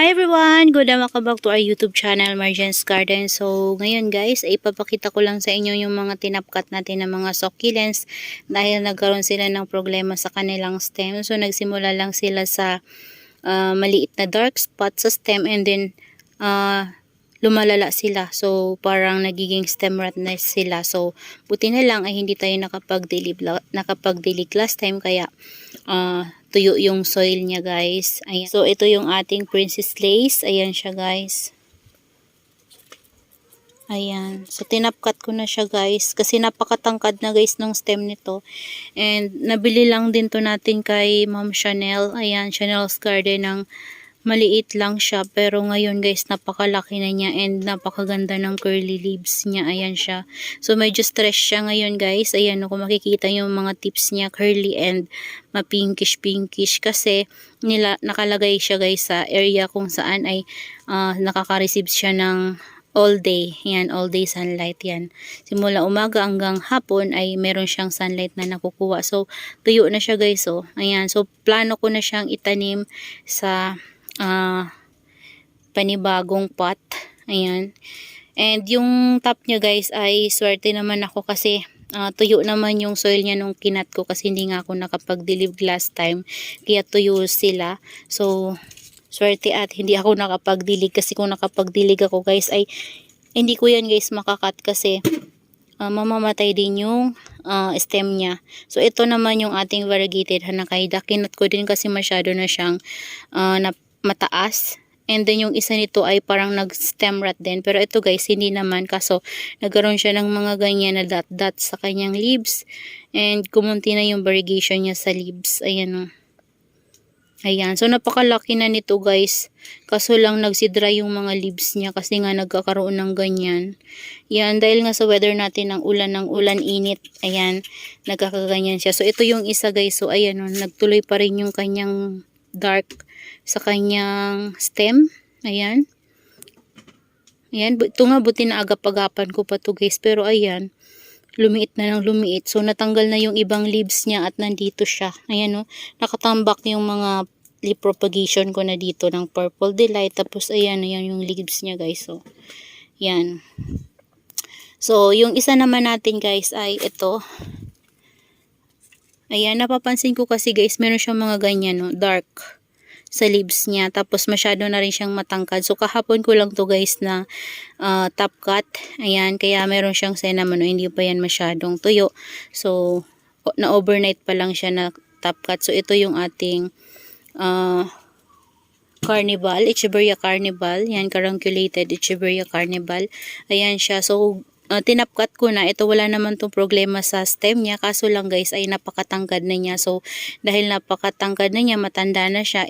Hi everyone! Good day, welcome back to our YouTube channel, Marjan's Garden. So, ngayon guys, ay ipapakita ko lang sa inyo yung mga tinapkat natin ng mga succulents dahil nagkaroon sila ng problema sa kanilang stem. So, nagsimula lang sila sa maliit na dark spot sa stem and then lumalala sila. So, parang nagiging stem rot na sila. So, buti na lang ay hindi tayo nakapag-dilig last time kaya tuyo yung soil niya guys. Ayan. So, ito yung ating princess lace. Ayan siya guys. Ayan. So, tinapkat ko na siya guys. Kasi napakatangkad na guys ng stem nito. And, nabili lang din to natin kay Ma'am Chanel. Ayan, Chanel's Garden ng maliit lang siya. Pero ngayon guys, napakalaki na niya. And, napakaganda ng curly leaves niya. Ayan siya. So, medyo stress siya ngayon guys. Ayan, kung makikita yung mga tips niya, curly and ma-pinkish-pinkish. Kasi, nakalagay siya guys sa area kung saan ay nakaka-receive siya ng all day. Yan, all day sunlight yan. Simula umaga hanggang hapon ay meron siyang sunlight na nakukuha. So, tuyo na siya guys. Oh. Ayan. So, plano ko na siyang itanim sa panibagong pot. Ayan. And yung top niya guys ay swerte naman ako kasi tuyo naman yung soil niya nung kinat ko kasi hindi nga ako nakapag-dilig last time. Kaya tuyo sila. So, swerte at hindi ako nakapagdilig kasi kung nakapagdilig ako guys ay hindi ko yan guys makakat kasi mamamatay din yung stem niya. So ito naman yung ating variegated Hanakaida. Kinat ko din kasi masyado na siyang mataas. And then yung isa nito ay parang nag-stem rot din. Pero ito guys, hindi naman. Kaso nagkaroon siya ng mga ganyan na dot-dot sa kanyang leaves. And kumunti na yung variegation niya sa leaves. Ayan o. Ayan. So, napakalaki na nito guys. Kaso lang nagsidra yung mga leaves niya kasi nga nagkakaroon ng ganyan. Yan. Dahil nga sa weather natin ng ulan init. Ayan. Nagkakaganyan siya. So, ito yung isa guys. So, ayan o. Nagtuloy pa rin yung kanyang dark sa kanyang stem. Ayan. Ayan. Ito nga buti na agap-agapan ko pa to guys. Pero ayan. Lumiit na ng lumiit. So, natanggal na yung ibang leaves niya at nandito siya. Ayan o. Nakatambak yung mga leaf propagation ko na dito ng Purple Delight. Tapos, ayan yung leaves niya guys. So, yan. So, yung isa naman natin guys ay ito. Ayan, napapansin ko kasi guys, meron siyang mga ganyan no, dark sa leaves niya. Tapos masyado na rin siyang matangkad. So kahapon ko lang to guys na top cut. Ayan, kaya meron siyang cinnamon. No, hindi pa yan masyadong tuyo. So na overnight pa lang siya na top cut. So ito yung ating Carnival, Echeveria Carnival. Yan, carunculated Echeveria Carnival. Ayan siya. So tinapkat ko na. Ito wala naman tong problema sa stem niya. Kaso lang guys ay napakatangkad na niya. So dahil napakatangkad na niya, matanda na siya,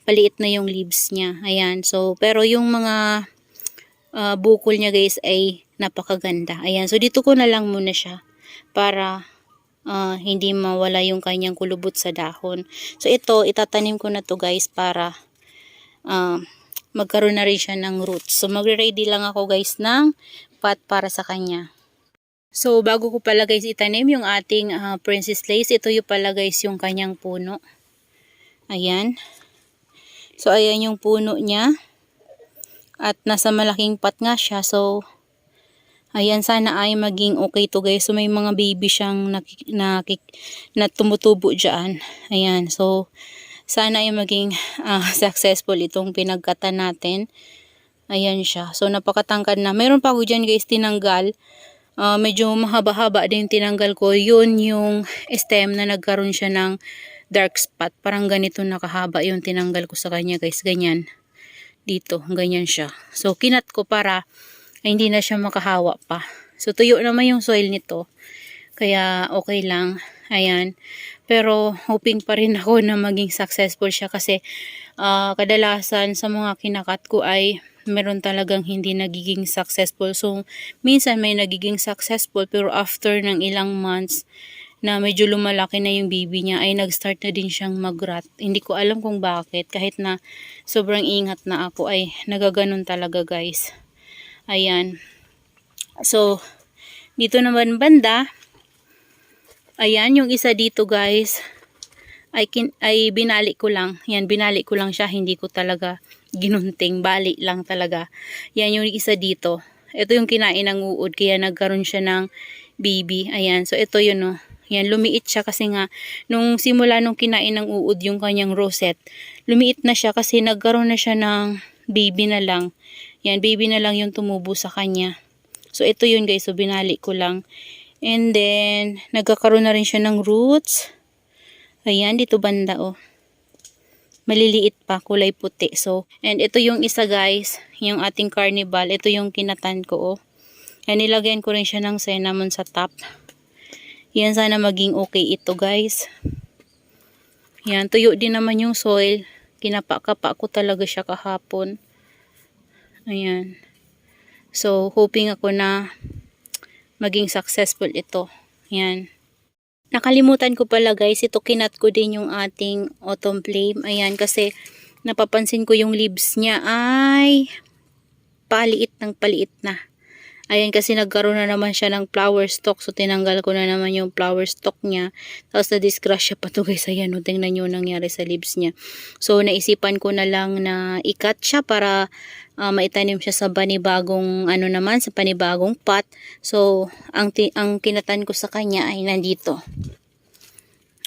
paliit na yung leaves niya. Ayan. So pero yung mga bukol niya guys ay napakaganda. Ayan. So dito ko na lang muna siya para hindi mawala yung kanyang kulubot sa dahon. So ito, itatanim ko na to guys para magkaroon na rin siya ng roots. So magre-ready lang ako guys ng pot para sa kanya. So bago ko pala guys itanim yung ating princess lace, ito yung pala guys yung kanyang puno. Ayan. So ayan yung puno niya. At nasa malaking pot nga siya. So ayan, sana ay maging okay to guys. So may mga baby siyang na tumutubo dyan. Ayan. So sana ay maging successful itong pinagkatan natin. Ayan siya. So, napakatangkad na. Meron pa ako dyan guys, tinanggal. Medyo mahaba-haba din tinanggal ko. Yun yung stem na nagkaroon siya ng dark spot. Parang ganito nakahaba yung tinanggal ko sa kanya guys. Ganyan. Dito. Ganyan siya. So, kinat ko para hindi na siya makahawa pa. So, tuyo naman yung soil nito. Kaya, okay lang. Ayan. Pero, hoping pa rin ako na maging successful siya kasi kadalasan sa mga kinakat ko ay meron talagang hindi nagiging successful. So, minsan may nagiging successful pero after ng ilang months na medyo lumalaki na yung baby niya ay nag-start na din siyang mag-rot. Hindi ko alam kung bakit. Kahit na sobrang ingat na ako ay nagaganon talaga guys. Ayan. So, dito naman banda. Ayan, yung isa dito guys ay binali ko lang. Yan, binali ko lang siya. Hindi ko talaga ginunting. Bali lang talaga. Yan yung isa dito. Ito yung kinain ng uod. Kaya nagkaroon siya ng baby. Ayan. So, ito yun, no. Yan, lumiit siya kasi nga, nung simula nung kinain ng uod yung kanyang rosette, lumiit na siya kasi nagkaroon na siya ng baby na lang. Yan, baby na lang yung tumubo sa kanya. So, ito yun guys. So, binali ko lang. And then, nagkakaroon na rin siya ng roots. Ayan, dito banda, oh. Maliliit pa, kulay puti. So, and ito yung isa guys, yung ating carnival. Ito yung kinatan ko, oh. Yan, nilagyan ko rin siya ng cinnamon sa top. Yan, sana maging okay ito guys. Yan, tuyo din naman yung soil. Kinapa-kapa ko talaga siya kahapon. Ayan. So, hoping ako na maging successful ito. Yan. Nakalimutan ko pala guys, ito kinat ko din yung ating autumn flame. Ayan, kasi napapansin ko yung leaves niya ay paliit ng paliit na. Ayan, kasi nagkaroon na naman siya ng flower stalk. So, tinanggal ko na naman yung flower stalk niya. Tapos, na-disgrasya pa to guys. Ayan, tingnan nyo nangyari sa leaves niya. So, naisipan ko na lang na i-cut siya para maitanim siya sa panibagong, sa panibagong pot. So, ang kinatan ko sa kanya ay nandito.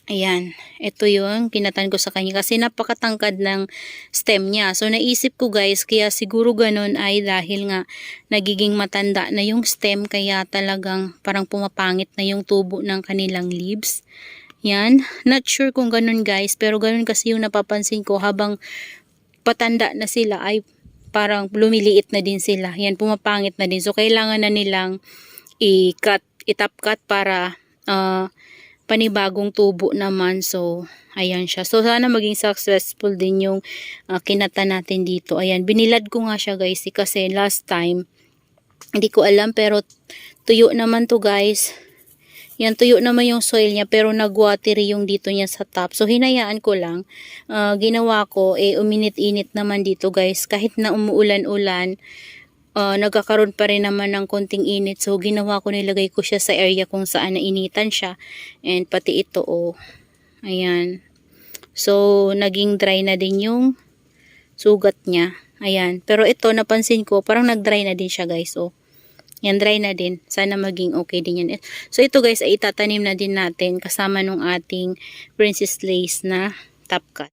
Ayan, ito yung kinatan ko sa kanya kasi napakatangkad ng stem niya. So, naisip ko guys, kaya siguro ganun ay dahil nga nagiging matanda na yung stem, kaya talagang parang pumapangit na yung tubo ng kanilang leaves. Yan, not sure kung ganun guys, pero ganun kasi yung napapansin ko habang patanda na sila ay parang lumiliit na din sila. Yan, pumapangit na din. So, kailangan na nilang i-top cut para panibagong tubo naman. So, ayan siya. So, sana maging successful din yung kinata natin dito. Ayan, binilad ko nga siya guys kasi last time, hindi ko alam pero tuyo naman to guys. Yan, tuyo naman yung soil niya pero nag-watery yung dito niya sa top. So, hinayaan ko lang. Ginawa ko, uminit-init naman dito guys. Kahit na umuulan-ulan, nagkakaroon pa rin naman ng konting init. So, ginawa ko, nilagay ko siya sa area kung saan nainitan siya. And pati ito, oh. Ayan. So, naging dry na din yung sugat niya. Ayan. Pero ito, napansin ko, parang nag-dry na din siya, guys. Oh. Yan, dry na din. Sana maging okay din yan. So, ito, guys, ay itatanim na din natin kasama nung ating Princess Lace na top cut.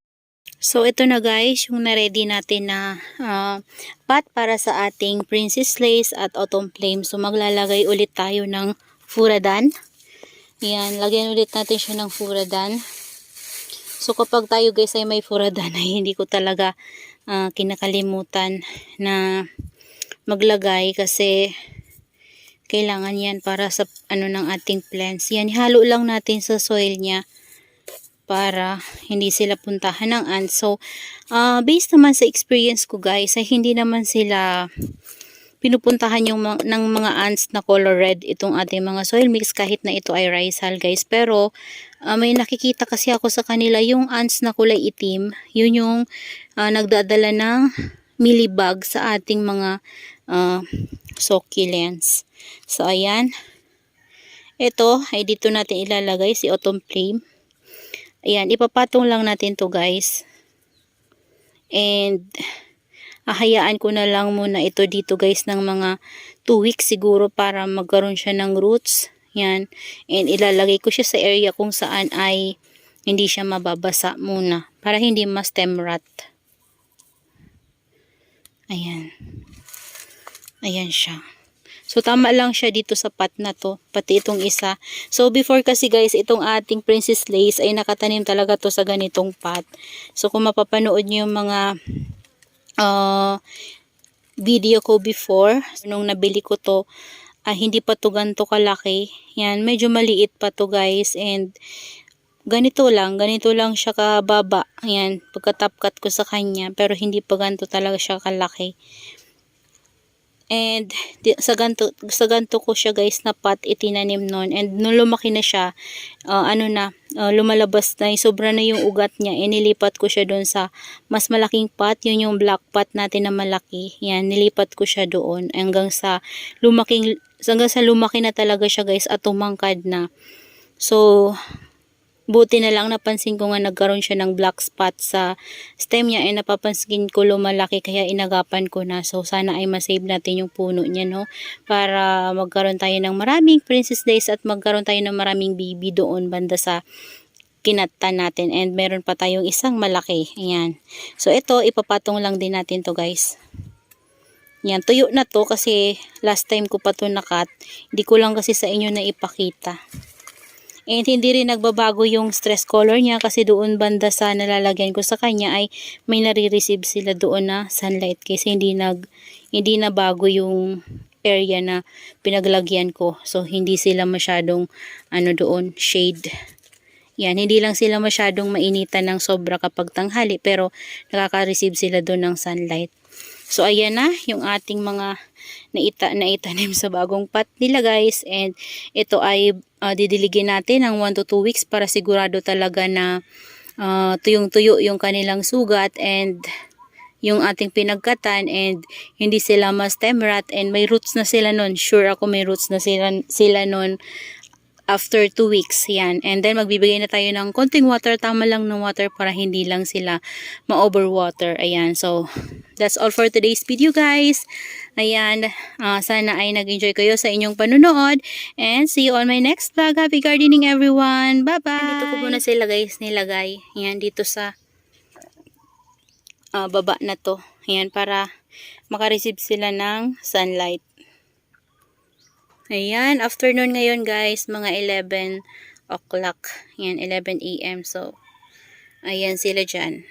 So, ito na guys, yung na-ready natin na pot para sa ating Princess Lace at Autumn Flame. So, maglalagay ulit tayo ng furadan. Yan, lagyan ulit natin siya ng furadan. So, kapag tayo guys ay may furadan, ay hindi ko talaga kinakalimutan na maglagay kasi kailangan yan para sa ng ating plants. Yan, halo lang natin sa soil niya para hindi sila puntahan ng ants. So, based naman sa experience ko guys, ay hindi naman sila pinupuntahan ng mga ants na color red itong ating mga soil mix kahit na ito ay rice hull guys. Pero, may nakikita kasi ako sa kanila yung ants na kulay itim. Yun yung nagdadala ng mealybug sa ating mga succulents. So, ayan. Ito ay dito natin ilalagay si Autumn Flame. Ayan, ipapatong lang natin to guys. And, ahayaan ko na lang muna ito dito guys ng mga 2 weeks siguro para magkaroon siya ng roots. Yan. And, ilalagay ko siya sa area kung saan ay hindi siya mababasa muna. Para hindi ma-stem rot. Ayan. Ayan siya. So, tama lang siya dito sa pot na to. Pati itong isa. So, before kasi guys, itong ating Princess Lace ay nakatanim talaga to sa ganitong pot. So, kung mapapanood niyo yung mga video ko before, nung nabili ko to, hindi pa to ganito kalaki. Yan, medyo maliit pa to guys. And, ganito lang siya kababa. Yan, pagka-top cut ko sa kanya. Pero, hindi pa ganito talaga siya kalaki. And sa ganto ko siya guys na pot itinanim noon. And nung lumaki na siya, lumalabas na, sobra na yung ugat niya. Nilipat ko siya doon sa mas malaking pot. Yun yung black pot natin na malaki. Yan, nilipat ko siya doon hanggang sa lumaki na talaga siya guys at tumangkad na. So, Buti na lang napansin ko nga nagkaroon siya ng black spot sa stem niya, and napapansin ko lumalaki kaya inagapan ko na. So sana ay masave natin yung puno niya, no, para magkaroon tayo ng maraming princess days at magkaroon tayo ng maraming baby doon banda sa kinatan natin. And meron pa tayong isang malaki. Ayan. So ito ipapatong lang din natin to, guys. Yan, tuyo na to kasi last time ko pa to nakat. Hindi ko lang kasi sa inyo na ipakita. And hindi rin nagbabago yung stress color niya kasi doon banda sa nalalagyan ko sa kanya ay may nare-receive sila doon na sunlight kasi hindi na bago yung area na pinaglagyan ko. So hindi sila masyadong doon shade. Yan, hindi lang sila masyadong mainitan ng sobra kapag tanghali pero nakaka-receive sila doon ng sunlight. So ayan na yung ating mga naitanim sa bagong pot nila, guys. And ito ay didiligin natin ng 1 to 2 weeks para sigurado talaga na tuyong-tuyo yung kanilang sugat and yung ating pinagkatan, and hindi sila ma-stem rot, and may roots na sila nun. Sure ako may roots na sila nun after 2 weeks. Yan. And then magbibigay na tayo ng konting water, tama lang ng water para hindi lang sila ma-overwater. Ayan. So that's all for today's video, guys. Ayan. Sana ay nag-enjoy kayo sa inyong panunood, and see you on my next vlog. Happy gardening, everyone. Bye-bye. Dito ko muna sila, guys, nilagay. Ayan, dito sa baba na to. Ayan, para makareceive sila ng sunlight. Ayan, afternoon ngayon, guys, mga 11 o'clock. Ayan, 11 AM. So, ayan sila dyan.